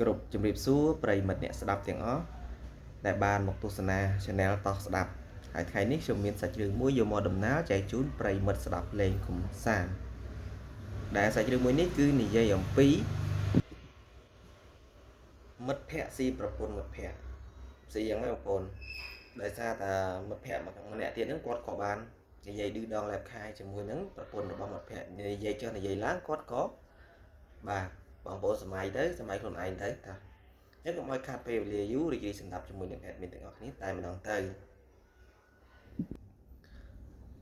គ្រប់ជំរាបសួរប្រិយមិត្តអ្នកស្ដាប់ទាំងអស់ដែលបានមកទស្សនា Channel តោះស្ដាប់ហើយថ្ងៃនេះខ្ញុំមានសាច់រឿងមួយយកមកដំណើរចែកជូនប្រិយមិត្តស្ដាប់លេងកំសាន្តដែលសាច់រឿងមួយនេះគឺនិយាយអំពីមិត្តភក្តិស៊ីប្រពន្ធមិត្តភក្តិស៊ីយ៉ាងម៉េចបងប្អូនដោយសារតែមិត្តភក្តិម្នាក់ទៀតហ្នឹងគាត់ក៏បាននិយាយឌឺដងឡែបខាយជាមួយនឹងប្រពន្ធរបស់មិត្តភក្តិនិយាយចុះនិយាយឡើងគាត់ក៏បាទបងប្អូនសម័យខ្លួនឯងទៅតាអញ្ចឹងកុំឲ្យខាត់ពេលវេលាយូររីករាយសម្ដាប់ជាមួយនឹង admin ទាំងអស់គ្នាតែម្ដងទៅ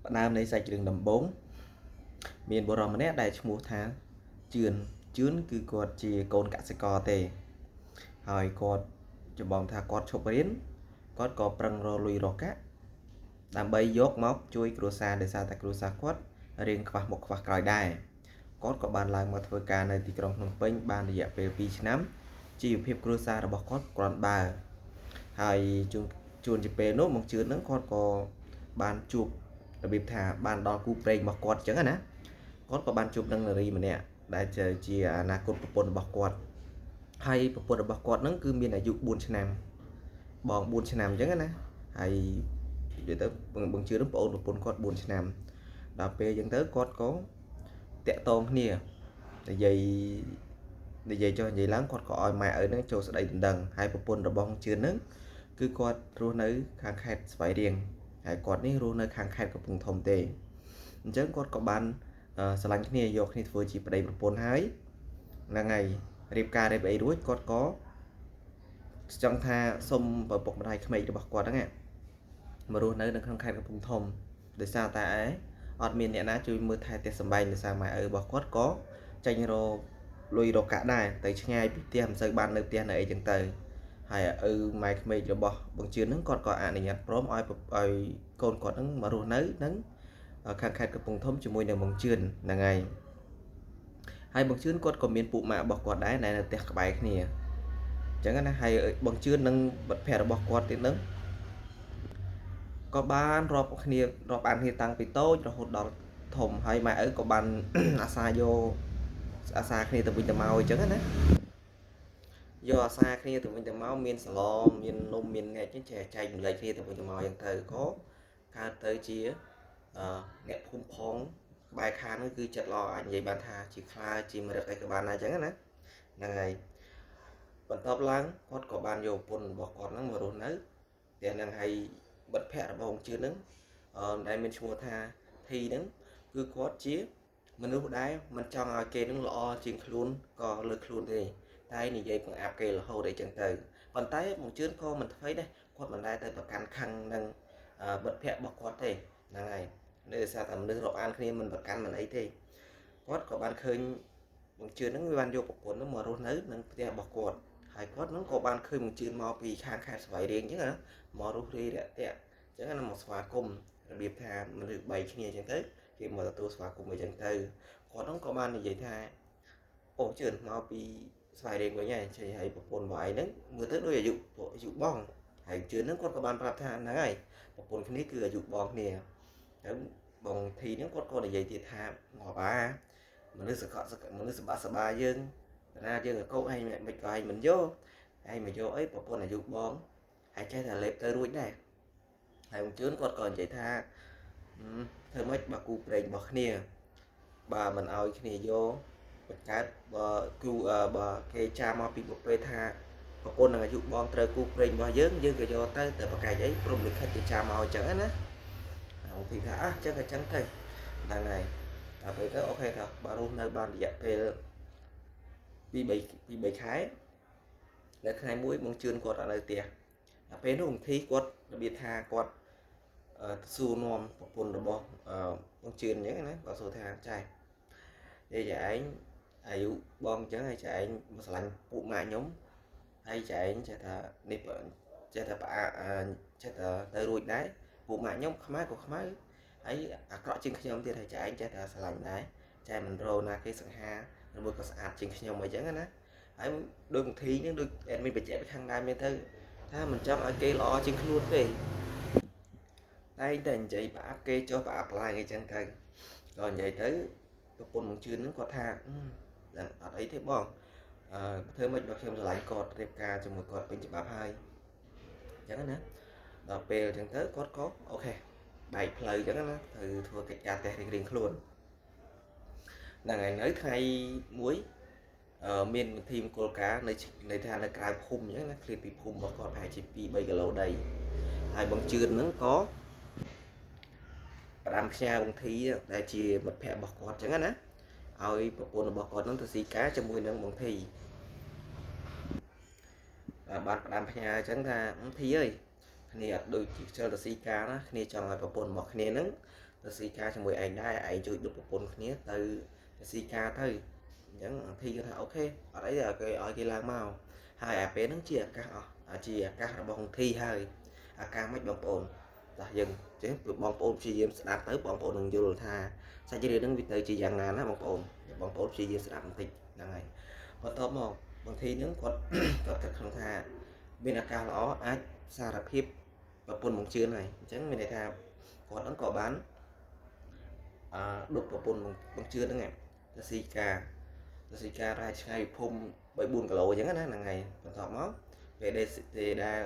ផ្ដើមនៃសាច់រឿងដំបូងមានបុរសម្នាក់ដែលឈ្មោះថាជឿនគឺគាត់ជាកូនកសិករទេហើយគាត់ចម្បងថាគាត់ឈប់រៀនគាត់ក៏ប្រឹងរកលុយរកកាក់ដើម្បីយកមកជួយគ្រួសារដោយសារតែគ្រួសារគាត់រៀងខ្វះមុខខ្វះក្រោយដែរគាត់ក៏បានឡើងមកធ្វើការនៅទីក្រុងភ្នំពេញបានរយៈពេល2ឆ្នាំជីវភាពគ្រួសាររបស់គាត់គ្រាន់បើហើយជួនជាពេលនោះមកជឿនហ្នឹងគាត់ក៏បានជួបរបៀបថាបានដល់គូព្រេងរបស់គាត់អញ្ចឹងណាគាត់ក៏បានជួបនឹងនារីម្នាក់ដែលជាអនាគតប្រពន្ធរបស់គាត់ហើយប្រពន្ធរបស់គាត់ហ្នឹងគឺមានអាយុ4ឆ្នាំបង4ឆ្នាំអញ្ចឹងណាហើយនិយាយទៅបងជឿនឹងប្អូនប្រពន្ធគាត់4ឆ្នាំដល់ពេលអញ្ចឹងទៅគាត់ក៏តាក់ទងគ្នានិយាយចុះនិយាយឡើងគាត់ក៏ឲ្យម៉ែឪហ្នឹងចូលស្ដីដណ្ដឹងហើយប្រពន្ធរបស់ជឿនហ្នឹងគឺគាត់រស់នៅខាងខេត្តស្វាយរៀងហើយគាត់នេះរស់នៅខាងខេត្តកំពង់ធំទេអញ្ចឹងគាត់ក៏បានស្រឡាញ់គ្នាយកគ្នាធ្វើជាប្តីប្រពន្ធហើយហ្នឹងហើយរៀបការរៀបអីរួចគាត់ក៏ចង់ថាសុំឪពុកម្ដាយក្មេករបស់គាត់ហ្នឹងមករស់នៅក្នុងខេត្តកំពង់ធំដោយសារតែអត់មានអ្នកណាជួយមើលថែផ្ទះសម្បែងដោយសារម៉ែឪរបស់គាត់ក៏ចេញរកលុយរកកាក់ដែរទៅឆ្ងាយពីផ្ទះមិនសូវបាននៅផ្ទះនៅអីចឹងទៅហើយឪម៉ែក្មេករបស់បងជឿនហ្នឹងគាត់ក៏អនុញ្ញាតព្រមឲ្យកូនគាត់ហ្នឹងមករស់នៅនឹងខាងខេត្តកំពង់ធំជាមួយនឹងបងជឿនហ្នឹងហើយបងជឿនគាត់ក៏មានពួកម៉ាក់របស់គាត់ដែរនៅផ្ទះក្បែរគ្នាអញ្ចឹងណាហើយបងជឿននិងមិត្តភក្តិរបស់គាត់ទៀតហ្នឹងក៏បានរាប់អានគ្នាតាំងពីតូចរហូតដល់ធំហើយម៉ែឪក៏បានអាសាគ្នាទៅវិញទៅមកអញ្ចឹងណាយកអាសាគ្នាទៅវិញទៅមកមានសឡមាននំមានងាច់ចេះចែកម្លែកគ្នាទៅវិញទៅមកអញ្ចឹងទៅក៏កើតទៅជាអ្នកភូមិផងបែរខាងនោះគឺចិត្តល្អអាចនិយាយបានថាជាខ្លាជាមរឹកអីក៏បានដែរអញ្ចឹងណាហ្នឹងហើយបន្ទាប់ឡើងគាត់ក៏បានយកប្រពន្ធរបស់គាត់ហ្នឹងមករស់នៅតែហ្នឹងហើយមិត្តភក្តិរបស់ôngជឿនហ្នឹងដែលមានឈ្មោះថាធីហ្នឹងគឺគាត់ជាមនុស្សដែលមិនចង់ឲ្យគេនឹងល្អជាងខ្លួនក៏លើខ្លួនទេតែនិយាយបង្អាប់គេរហូតអីចឹងទៅប៉ុន្តែបងជឿនក៏មិនថ្មីដែរគាត់មិនដែលទៅប្រកាន់ខឹងនឹងមិត្តភក្តិរបស់គាត់ទេហ្នឹងហើយដោយសារតែមនុស្សរាប់អានគ្នាមិនប្រកាន់មិនអីទេគាត់ក៏បានឃើញបងជឿនហ្នឹងវាបានយកប្រពន្ធហ្នឹងមករស់នៅនឹងផ្ទះរបស់គាត់ហើយគាត់ហ្នឹងក៏បានឃើញបងជឿនមកពីខាងខេត្តស្វាយរៀងអញ្ចឹងណាមករស់រាយរាក់ទាក់អញ្ចឹងណាមកស្វាគមន៍របៀបថាមនុស្ស3គ្នាអញ្ចឹងទៅគេមកទទួលស្វាគមន៍អីចឹងទៅគាត់ហ្នឹងក៏បាននិយាយថាអូជឿនមកពីស្វាយរៀងវិញហើយប្រពន្ធរបស់ឯងហ្នឹងមើលទៅដូចអាយុបងហើយជឿនហ្នឹងគាត់ក៏បានប្រាប់ថាហ្នឹងហើយប្រពន្ធគ្នាគឺអាយុបងគ្នាហើយបងធីហ្នឹងគាត់ក៏និយាយទៀតថាមកបាមនុស្សសបាសបាយើងណាយើងកោកឯងមិនក៏ឯងមិនយកឯងមកយកអីប្រពន្ធអាយុបងហើយចេះតែលេបទៅរួចដែរហើយបងជឿនគាត់ក៏និយាយថាធ្វើម៉េចបើគូព្រេងរបស់គ្នាបើមិនឲ្យគ្នាយកបង្កើតបើគេចាំមកពីប្រភេទថាប្រពន្ធនឹងអាយុបងត្រូវគូព្រេងរបស់យើងក៏យកទៅប្រកែកអីព្រមលិខិតគេចាំមកអញ្ចឹងណាông thìថាចឹងទៅហ្នឹងហើយដល់ពេលទៅអូខេថាបើរស់នៅបានរយៈពេល2 3ខែនៅថ្ងៃមួយបងជឿនគាត់អត់នៅផ្ទះដល់ពេលនោះôngធីគាត់របៀបថាគាត់សួរនាំប្រពន្ធរបស់បងជឿនអញ្ចឹងណាគាត់សួរថាចែនិយាយឯងអាយុបងអញ្ចឹងហើយចែឯងមកឆ្លាញ់ពួកម៉ាក់ខ្ញុំហើយចែឯងចេះថានេះចេះតែផ្អាកចេះតែទៅរួចដែរពួកម៉ាក់ខ្ញុំខ្មៅក៏ខ្មៅហើយអាក្រក់ជាងខ្ញុំទៀតហើយចែឯងចេះតែឆ្លាញ់ដែរចែមិនរោណាគេសង្ហាឬមួយក៏ស្អាតជាងខ្ញុំអីចឹងណាហើយដូចបងធីហ្នឹងដូចអែតមានបច្ចេកខាងដែរមានទៅថាមិនចង់ឲ្យគេល្អជាងខ្លួនទេតែតែនិយាយប្រអាប់គេចុះប្រអាប់ឡើងអីចឹងទៅក៏និយាយទៅប្រពន្ធបងជឿនហ្នឹងគាត់ថាអត់អីទេបង ធ្វើមិនដល់ខ្ញុំឆ្លៃគាត់រៀបការជាមួយគាត់ពេញច្បាប់ហើយអញ្ចឹងណាដល់ពេលអញ្ចឹងទៅគាត់ក៏អូខេបែកផ្លូវអញ្ចឹងណាត្រូវធ្វើកិច្ចការផ្ទះរៀងៗខ្លួនហ្នឹងហើយនៅថ្ងៃមួយមានធីមគោលការណ៍នៅថានៅក្រៅភូមិអញ្ចឹងណាឃ្លាតពីភូមិរបស់គាត់ប្រហែលជា2-3គីឡូដីហើយបងជឿនហ្នឹងក៏ផ្ដាំផ្ញើបងធីដែលជាមិត្តភក្តិរបស់គាត់អញ្ចឹងណាឲ្យប្រពន្ធរបស់គាត់ហ្នឹងទៅស៊ីការជាមួយនឹងបងធីបានផ្ដាំផ្ញើអញ្ចឹងថាបងធីអើយគ្នាអត់ដូចជាខ្ជិលទៅស៊ីការណាគ្នាចង់ឲ្យប្រពន្ធរបស់គ្នាហ្នឹងទៅស៊ីការជាមួយឯងដែរឯងជួយដឹកប្រពន្ធគ្នាទៅស៊ីការទៅអញ្ចឹងធីគាត់ថាអូខេអត់អីទេឲ្យគេឡើងមកហើយអាពេលហ្នឹងជាឱកាសជាឱកាសរបស់បងធីហើយឱកាសមិនបងប្អូនចាស់យើងចេះបងប្អូនព្យាយាមស្ដាប់ទៅបងប្អូននឹងយល់ថាសាច់រឿងហ្នឹងវាទៅជាយ៉ាងណាណាបងប្អូនព្យាយាមស្ដាប់បន្តិចហ្នឹងហើយបន្ទាប់មកបងធីហ្នឹងគាត់គិតក្នុងថាមានឱកាសល្អអាចសារភាពប្រពន្ធបងជឿនហើយអញ្ចឹងមានន័យថាគាត់ហ្នឹងក៏បានដុតប្រពន្ធបងជឿនហ្នឹងទៅស៊ីការរ៉ែឆ្ងាយភូមិ3-4គីឡូអញ្ចឹងណាហ្នឹងហើយបន្ទាប់មកពេលដែល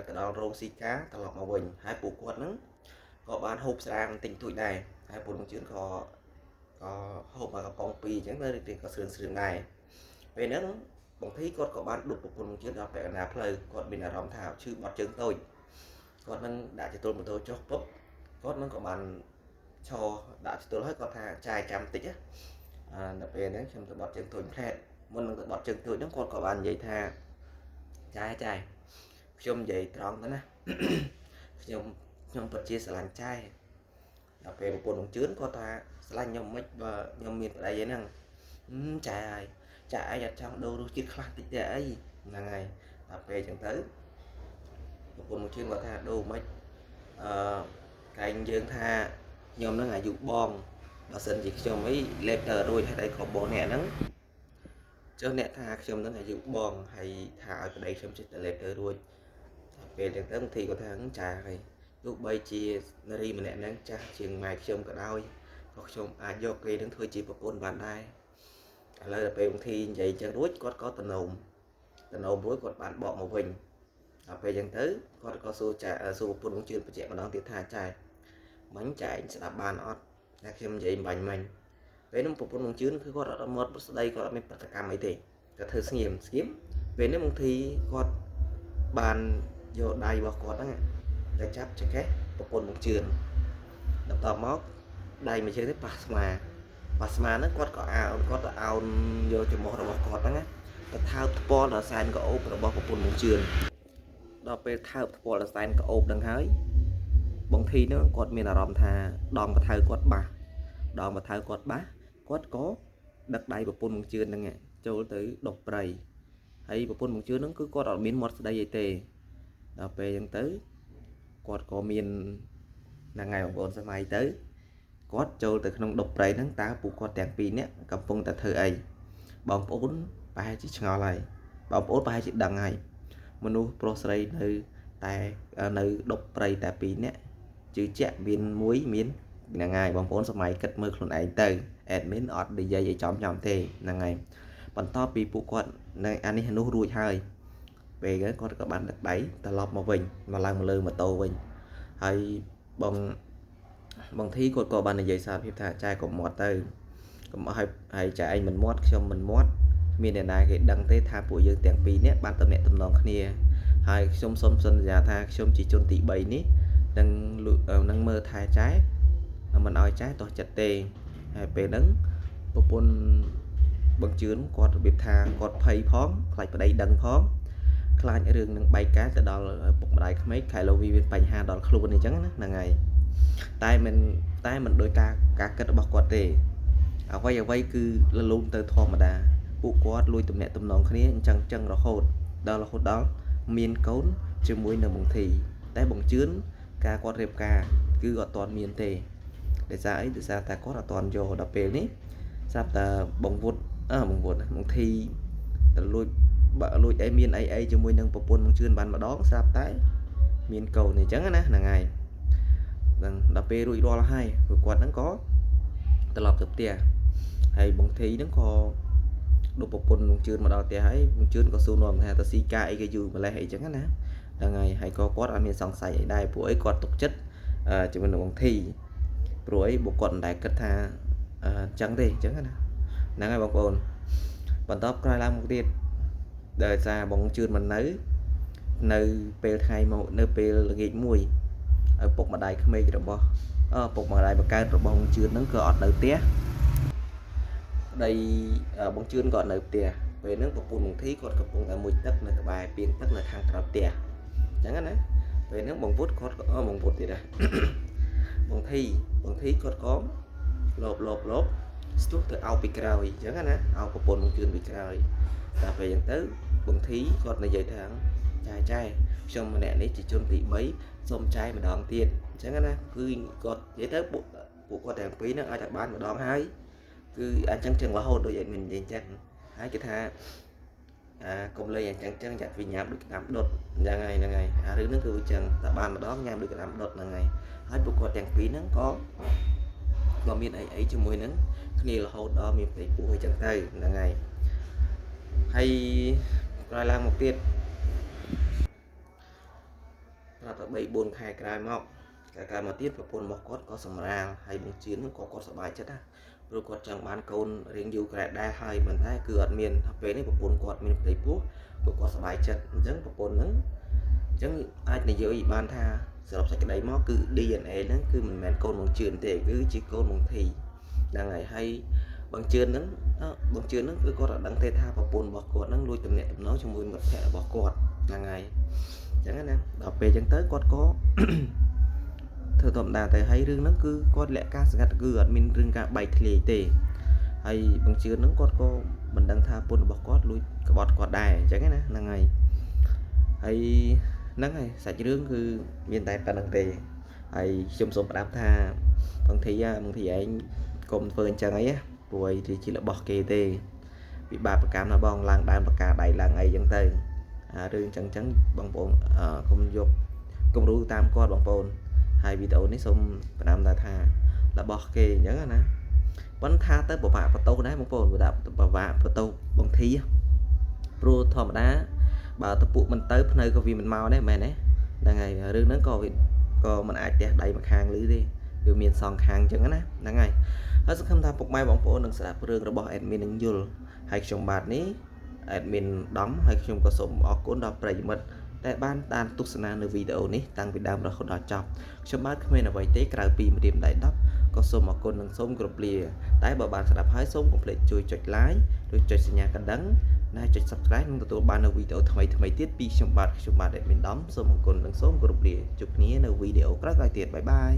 ទៅដល់រោងស៊ីការត្រឡប់មកវិញហើយពួកគាត់ហ្នឹងក៏បានហូបស្រាបន្តិចតួចដែរហើយប្រពន្ធបងជឿនក៏ហូបមកកំប៉ុង2អញ្ចឹងទៅរៀងក៏ស្រឿនដែរពេលហ្នឹងបងធីគាត់ក៏បានដុតប្រពន្ធបងជឿនដល់ពាក់កណ្ដាលផ្លូវគាត់មានអារម្មណ៍ថាឈឺបាត់ជើងតូចគាត់នឹងដាក់ចតុលម៉ូតូចុះពុបគាត់នឹងក៏បានឈរដាក់ចតុលហើយគាត់ថាចាយចាំតិចដល់ពេលហ្នឹងខ្ញុំទៅបត់ជើងតូចផ្លែតមុននឹងទៅបត់ជើងតូចហ្នឹងគាត់ក៏បាននិយាយថាចាយខ្ញុំនិយាយត្រង់ទៅណាខ្ញុំពិតជាស្រឡាញ់ចាយដល់ពេលប្រពន្ធបងជឿនគាត់ថាស្រឡាញ់ខ្ញុំមិនបើខ្ញុំមានប្តីឯហ្នឹងចាយឯងអត់ចង់ដូររសជាតិខ្លះតិចទេអីហ្នឹងហើយដល់ពេលអញ្ចឹងទៅប្រពន្ធបងជឿនគាត់ថាដូរមិនកាយយើងថាខ្ញុំហ្នឹងអាយុបងបើសិនជាខ្ញុំអីលេបទៅរួចហើយតែក៏បងអ្នកហ្នឹងចុះអ្នកថាខ្ញុំហ្នឹងអាយុបងហើយថាឲ្យប្តីខ្ញុំចិត្តទៅលេបទៅរួចពេលអញ្ចឹងទៅធីគាត់ថាចាហើយទោះបីជានារីម្នាក់ហ្នឹងចាស់ជាងម៉ែខ្ញុំក៏ដោយក៏ខ្ញុំអាចយកគេនឹងធ្វើជាប្រពន្ធបានដែរឥឡូវដល់ពេលធីនិយាយអញ្ចឹងរួចគាត់ក៏តំណូមរួចគាត់បានបកមកវិញដល់ពេលអញ្ចឹងទៅគាត់ក៏សួរប្រពន្ធបងជឿនបញ្ជាក់ម្ដងទៀតថាចាមិញចាឯងស្ដាប់បានអត់តែខ្ញុំនិយាយបាញ់មិញពេលនោះប្រពន្ធបងជឿនគឺគាត់អត់មកស្ដីគាត់អត់មានប្រតិកម្មអីទេគាត់ធ្វើស្ងៀមពេលនេះបងធីគាត់បានយកដៃរបស់គាត់ហ្នឹងទៅចាប់ចង្កេះប្រពន្ធបងជឿនដល់តមកដៃមួយជើងទៅប៉ះស្មាហ្នឹងគាត់ក៏អោនយកចំហរបស់គាត់ហ្នឹងទៅថើបថ្ពាល់ដល់សែនក្អូបរបស់ប្រពន្ធបងជឿនដល់ពេលថើបថ្ពាល់ដល់សែនក្អូបហ្នឹងហើយបងធីនោះគាត់មានអារម្មណ៍ថាដងបថៅគាត់បាសគាត់ក៏ដឹកដៃប្រពន្ធបងជឿនហ្នឹងចូលទៅដុសព្រៃហើយប្រពន្ធបងជឿនហ្នឹងគឺគាត់អត់មានមាត់ស្ដីអីទេដល់ពេលអញ្ចឹងទៅគាត់ក៏មានថ្ងៃបងប្អូនសម័យទៅគាត់ចូលទៅក្នុងដុសព្រៃហ្នឹងតើពួកគាត់ទាំងពីរនាក់កំពុងតែធ្វើអីបងប្អូនប្រហែលជាឆ្ងល់ហើយបងប្អូនប្រហែលជាដឹងហើយមនុស្សប្រុសស្រីនៅដុសព្រៃតែពីរនាក់ជឿជាក់មានហ្នឹងហើយបងប្អូនសម័យគិតមើលខ្លួនឯងទៅ admin អត់និយាយឲ្យចំទេហ្នឹងហើយបន្ទាប់ពីពួកគាត់នៅអានេះនោះរួចហើយពេលគាត់ក៏បានដឹកដៃត្រឡប់មកវិញមកឡើងមកលើម៉ូតូវិញហើយបងធីគាត់ក៏បាននិយាយសារភាពថាចាយកុំមាត់ទៅកុំឲ្យចាឯងមិនមាត់ខ្ញុំមិនមាត់មានអ្នកណាគេដឹងទេថាពួកយើងទាំងពីរនាក់បានតំណែងគ្នាហើយខ្ញុំសូមសន្យាថាខ្ញុំជាជនទី3នេះនឹងមើលថែចាយមិនឲ្យចាយទាស់ចិត្តទេហើយពេលហ្នឹងប្រពន្ធបងជឿនគាត់របៀបថាគាត់ភ័យផងខ្លាចប្តីដឹងផងខ្លាចរឿងនឹងបែកការទៅដល់ពុកម្ដាយក្មេកខែលោវីមានបញ្ហាដល់ខ្លួនអញ្ចឹងណាហ្នឹងហើយតែមិនដោយការគិតរបស់គាត់ទេអ្វីគឺលលូនទៅធម្មតាពួកគាត់លួចទំនាក់ទំនងគ្នាអញ្ចឹងរហូតដល់មានកូនជាមួយនៅបងធីតែបងជឿនការគាត់រៀបការគឺអត់ទាន់មានទេដោយសារតែគាត់អត់ទាន់យកដល់ពេលនេះស្រាប់តែបងធីទៅលួចអីមានអីជាមួយនឹងប្រពន្ធបងជឿនបានម្ដងស្រាប់តែមានកូនអញ្ចឹងណាហ្នឹងហើយដល់ពេលរួចរាល់ហើយពួកគាត់ហ្នឹងក៏ត្រឡប់ទៅផ្ទះហើយបងធីហ្នឹងក៏ đục bộ phun chưa mà đào tia ấy chưa có số nôm hay ta si ca ấy cái dù mà lại hay chẳng á là ngày hay có quát ăn miên sòng sài đai buổi quát tục chất chỉ mình bằng thi buổi bộ quần đại kết tha chẳng đi chẳng á là ngày bóng ồn bản top coi làm một tiết đời ra bóng chưa mình nấy nơi pel hai màu nơi pel là nghịch mùi ở bột mà đại khmer rồi bò bột mà đại bạc ca rồi bông chưa nó gọt đầu tía đây bông chưa gọt đầu tía về nước bột bùn thí còn cặp bông ở mùi tất là bài biên tất là thang cặp tía chẳng hạn đấy về nước bông vút có bông vút gì đây bông thi có lốp lúc từ ao bị cào chẳng hạn á ao bột bùn bông chưa bị cào ta về dẫn tới bông thí còn là vậy thằng trai trong mà nè đấy chỉ chôn thị mấy xôm trai mà đòn tiền chẳng hạn cứ còn dễ tới bộ qua đèn quý nó ai đặt bán mà đón hai cứ anh chẳng chừng là hôn đôi vậy mình dành chẳng hai cái tha cùng lấy anh chẳng chẳng chặt vì nhám được làm đột là ngày đứa nó cứ chẳng ta bàn mà đón nhám được làm đột là ngày hai bộ qua đèn quý nó có miền ấy cho mùi nó kia là hôn đó miền tây của người chẳng tay là ngày hay coi làm một tiết là bảy buồn khai cái mọc cái mà tiết và buồn mọc có sầm rang hay một chiến có sờ bài chất á rồi còn chẳng bán côn riêng dù cái đa hai mình thấy cửa miền về đấy một buồn quạt miền tây quốc có sờ bài chất giống một buồn nắng giống ai này dưới ban tha sợ đọc cái đấy móc cứ đi dần ấy nó cứ mình mèn côn một trường thì cứ chỉ côn một thì là ngày hay bằng trường nó cứ có là đăng tê tha và buồn bỏ quạt nó lui tầm nhẹ tầm nói trong mùi một thẻ bỏ quạt là ngày chẳng hạn đọc về chẳng tới con có thưa tổng đà thấy hay rương nó cứ con lẽ ca sẽ gặt cứ ở mình rương cả bảy thì tề hay bằng chưa nó con có mình đang tha bồn bọc quát lui cái bọt quạt đài chẳng hạn là ngày hay nắng này sạch rương cứ miền tây ta đang tề hay xung xung đáp tha bằng thì anh cùng phơi chẳng ấy rồi thì chỉ là bọt kề tề bị bà cam nó bong làng đàn bạc cả đầy là ngày dân tây rương chẳng bằng bồn không dục công ru tam con bằng bồn hai video này xong làm là tha là bỏ kê nhớ nè vẫn tha tới bộ bạc và tô đấy một bồn đạp bà vạ và tô bằng thi pro thòm đá bà tập vụ mình tới nơi có vì mình mau đấy mày đấy là ngày rương nó có mình ai đẹp đầy mặt hàng lưới đi từ miền sòn hàng chẳng á là ngày nó sẽ không tha phục mai bóng phố đừng sẽ rương rồi bỏ admin đừng dùl hay trong bạt ní admin đóng hay trong có sổ ở cuốn đọc đầy mật tại ban tan tục sanaនៅ video នេះតាំងពីដើមរហូតដល់ចប់ខ្ញុំបាទគ្មានអ្វីទេក្រៅពីម្រាមដៃ10ក៏សូមអរគុណនិងសូមគោរពលាតែបើបានស្ដាប់ហើយសូមកុំភ្លេចជួយចុច like ឬចុចសញ្ញាកណ្ដឹងនិងចុច subscribe នឹងទទួលបាននូវវីដេអូថ្មីទៀតពីខ្ញុំបាទ admin ដំសូមអរគុណនិងសូមគោរពលាជួបគ្នានៅវីដេអូក្រោយៗទៀតបាយបាយ